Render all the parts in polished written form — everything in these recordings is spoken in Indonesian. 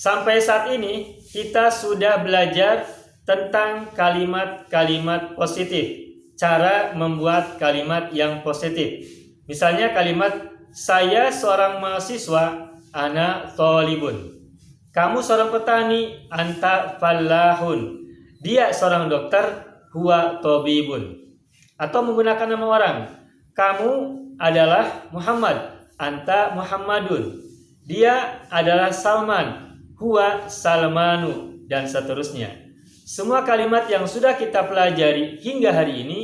Sampai saat ini kita sudah belajar tentang kalimat-kalimat positif, cara membuat kalimat yang positif. Misalnya kalimat saya seorang mahasiswa, ana thalibun. Kamu seorang petani, anta fallahun. Dia seorang dokter, huwa tabibun. Atau menggunakan nama orang, kamu adalah Muhammad, anta Muhammadun. Dia adalah Salman, huwa Salmanu, dan seterusnya. Semua kalimat yang sudah kita pelajari hingga hari ini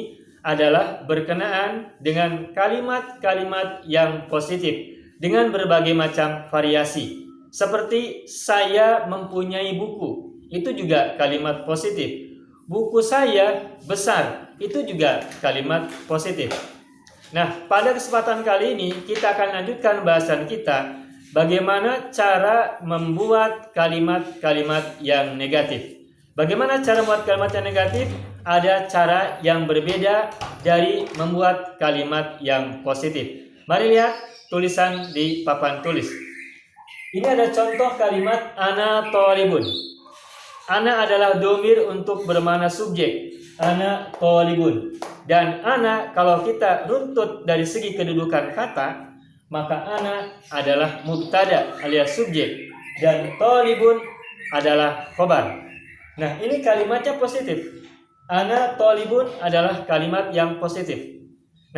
adalah berkenaan dengan kalimat-kalimat yang positif dengan berbagai macam variasi. Seperti saya mempunyai buku, itu juga kalimat positif. Buku saya besar, itu juga kalimat positif. Nah, pada kesempatan kali ini kita akan lanjutkan bahasan kita bagaimana cara membuat kalimat-kalimat yang negatif. Bagaimana cara membuat kalimat yang negatif? Ada cara yang berbeda dari membuat kalimat yang positif. Mari lihat tulisan di papan tulis. Ini ada contoh kalimat ana thalibun. Ana adalah domir untuk bermakna subjek. Ana thalibun. Dan ana kalau kita runtut dari segi kedudukan kata, maka ana adalah mubtada alias subjek dan thalibun adalah khobar. Nah, ini kalimatnya positif. Ana thalibun adalah kalimat yang positif.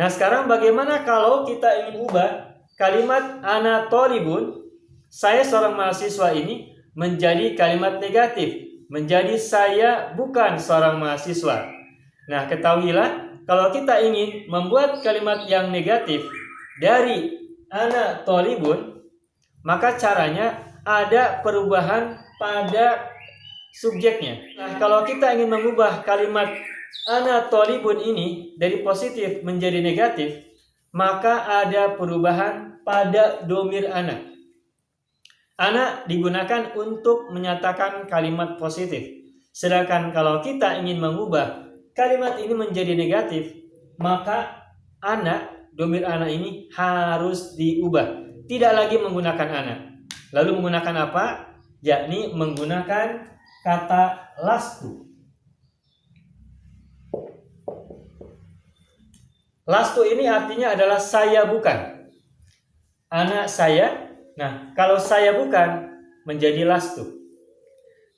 Nah, sekarang bagaimana kalau kita ingin ubah kalimat ana thalibun, saya seorang mahasiswa ini menjadi kalimat negatif, menjadi saya bukan seorang mahasiswa. Nah, ketahuilah kalau kita ingin membuat kalimat yang negatif dari ana thalibun, maka caranya ada perubahan pada subjeknya. Nah, kalau kita ingin mengubah kalimat ana thalibun ini dari positif menjadi negatif, maka ada perubahan pada domir ana. Ana digunakan untuk menyatakan kalimat positif. Sedangkan kalau kita ingin mengubah kalimat ini menjadi negatif, maka ana, domir ana ini harus diubah. Tidak lagi menggunakan ana. Lalu menggunakan apa? Yakni menggunakan kata lastu. Lastu ini artinya adalah saya bukan. Ana saya. Nah, kalau saya bukan menjadi lastu.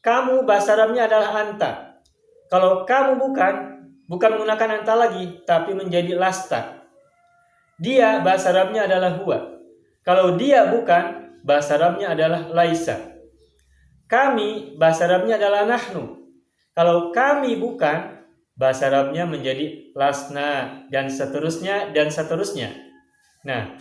Kamu bahasa Arabnya adalah anta. Kalau kamu bukan menggunakan anta lagi, tapi menjadi lasta. Dia bahasa Arabnya adalah huwa. Kalau dia bukan, bahasa Arabnya adalah laisa. Kami bahasa Arabnya adalah nahnu. Kalau kami bukan, bahasa Arabnya menjadi lasna, dan seterusnya dan seterusnya. Nah,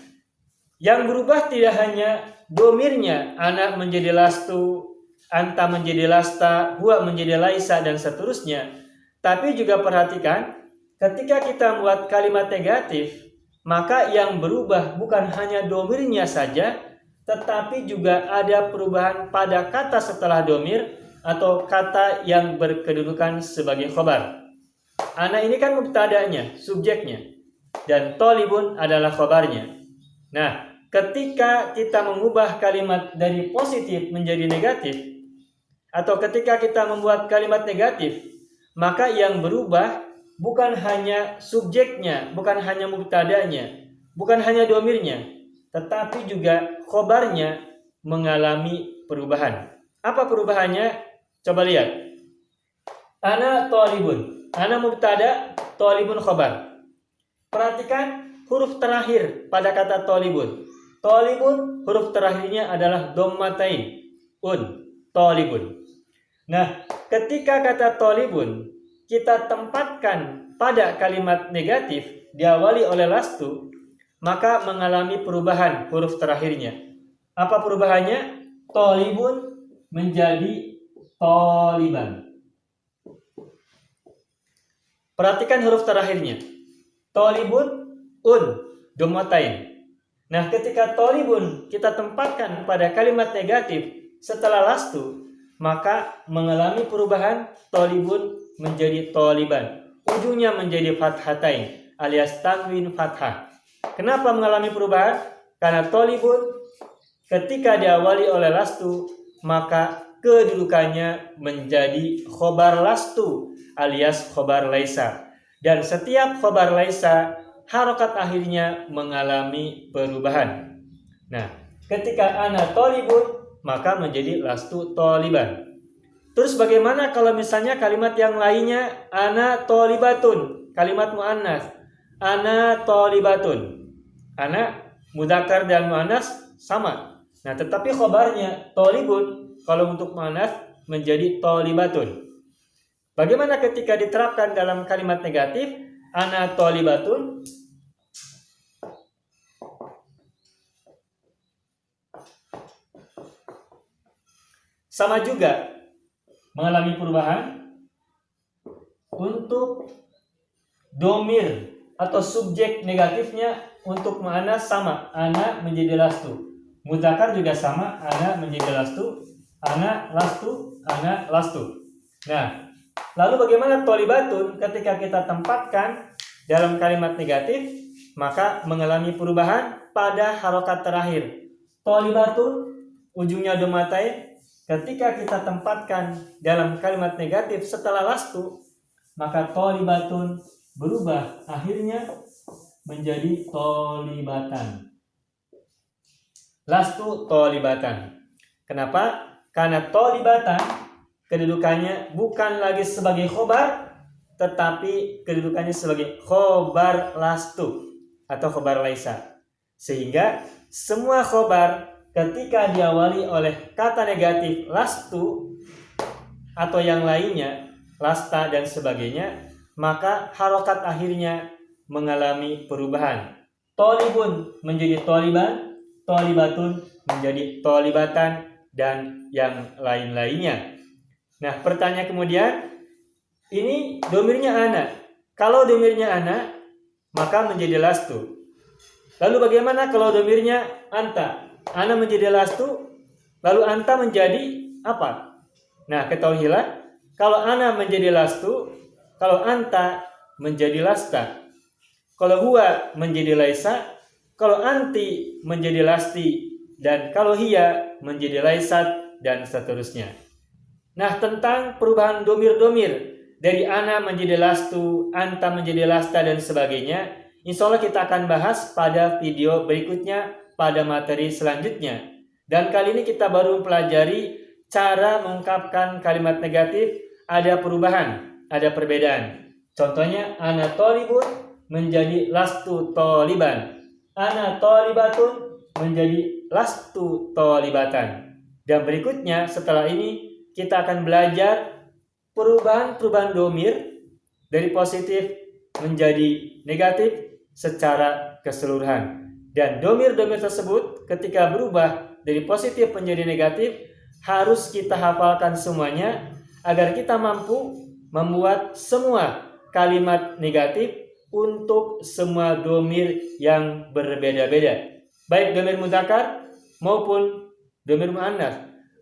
yang berubah tidak hanya domirnya, anak menjadi lastu, anta menjadi lasta, huwa menjadi laisa, dan seterusnya. Tapi juga perhatikan, ketika kita membuat kalimat negatif, maka yang berubah bukan hanya domirnya saja, tetapi juga ada perubahan pada kata setelah domir atau kata yang berkedudukan sebagai khobar. Ana ini kan mubtadanya, subjeknya, dan thalibun adalah khobarnya. Nah, ketika kita mengubah kalimat dari positif menjadi negatif, atau ketika kita membuat kalimat negatif, maka yang berubah bukan hanya subjeknya, bukan hanya mubtadanya, bukan hanya domirnya, tetapi juga khobarnya mengalami perubahan. Apa perubahannya? Coba lihat. Ana thalibun. Ana mubtada, thalibun khobar. Perhatikan huruf terakhir pada kata thalibun. Thalibun huruf terakhirnya adalah dhammatain. Thalibun. Nah, ketika kata thalibun kita tempatkan pada kalimat negatif diawali oleh lastu, maka mengalami perubahan huruf terakhirnya. Apa perubahannya? Thalibun menjadi thaliban. Perhatikan huruf terakhirnya. Thalibun dhammatain. Nah, ketika thalibun kita tempatkan pada kalimat negatif setelah lastu, maka mengalami perubahan thalibun menjadi thaliban. Ujungnya menjadi fathatain alias tanwin fathah. Kenapa mengalami perubahan? Karena thalibun ketika diawali oleh lastu, maka kedudukannya menjadi khobar lastu alias khobar laisa. Dan setiap khobar laisa, harokat akhirnya mengalami perubahan. Nah, ketika ana tolibun, maka menjadi lastu toliban. Terus bagaimana kalau misalnya kalimat yang lainnya ana tolibatun, kalimat muannas, ana tolibatun. Ana mudzakkar dan muannas sama. Nah, tetapi khobarnya tolibun, kalau untuk muannas menjadi tolibatun. Bagaimana ketika diterapkan dalam kalimat negatif? Ana tolibatun. Sama juga mengalami perubahan. Untuk domir atau subjek negatifnya untuk muannas sama, ana menjadi lastu. Mudzakkar juga sama, ana menjadi lastu. Ana lastu, ana lastu. Nah, lalu bagaimana tolibatun ketika kita tempatkan dalam kalimat negatif, maka mengalami perubahan pada harokat terakhir. Tolibatun, ujungnya domatain, ketika kita tempatkan dalam kalimat negatif setelah lastu, maka tolibatun berubah akhirnya menjadi tolibatan. Lastu tolibatan. Kenapa? Karena tolibatan kedudukannya bukan lagi sebagai khobar, tetapi kedudukannya sebagai khobar lastu atau khobar laisa. Sehingga semua khobar ketika diawali oleh kata negatif lastu atau yang lainnya, lasta dan sebagainya, maka harokat akhirnya mengalami perubahan. Tolibun menjadi toliban, tolibatun menjadi tolibatan, dan yang lain-lainnya. Nah, pertanyaan kemudian, ini domirnya ana. Kalau domirnya ana, maka menjadi lastu. Lalu bagaimana kalau domirnya anta? Ana menjadi lastu, lalu anta menjadi apa? Nah, ketahuilah, kalau ana menjadi lastu, kalau anta menjadi lasta, kalau huwa menjadi laisa, kalau anti menjadi lasti, dan kalau hiya menjadi laisat, dan seterusnya. Nah, tentang perubahan domir-domir dari ana menjadi lastu, anta menjadi lasta, dan sebagainya, insya Allah kita akan bahas pada video berikutnya, pada materi selanjutnya. Dan kali ini kita baru mempelajari cara mengungkapkan kalimat negatif, ada perubahan, ada perbedaan. Contohnya, ana tolibun menjadi lastu toliban, ana tolibatun menjadi lastu tolibatan. Dan berikutnya setelah ini kita akan belajar perubahan domir dari positif menjadi negatif secara keseluruhan. Dan domir-domir tersebut ketika berubah dari positif menjadi negatif harus kita hafalkan semuanya agar kita mampu membuat semua kalimat negatif untuk semua domir yang berbeda-beda. Baik domir mudzakkar maupun domir muannas,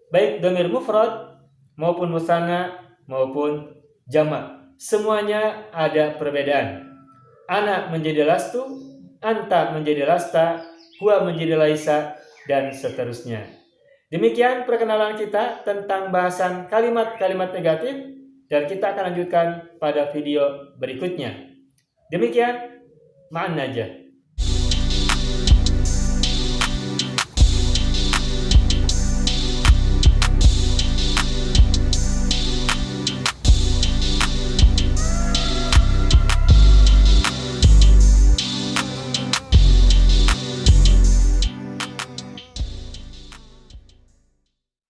baik domir mufrad maupun musanna maupun jamak, semuanya ada perbedaan. Ana menjadi lastu, anta menjadi lasta, huwa menjadi laisa, dan seterusnya. Demikian perkenalan kita tentang bahasan kalimat-kalimat negatif, dan kita akan lanjutkan pada video berikutnya. Demikian, ma'an najah.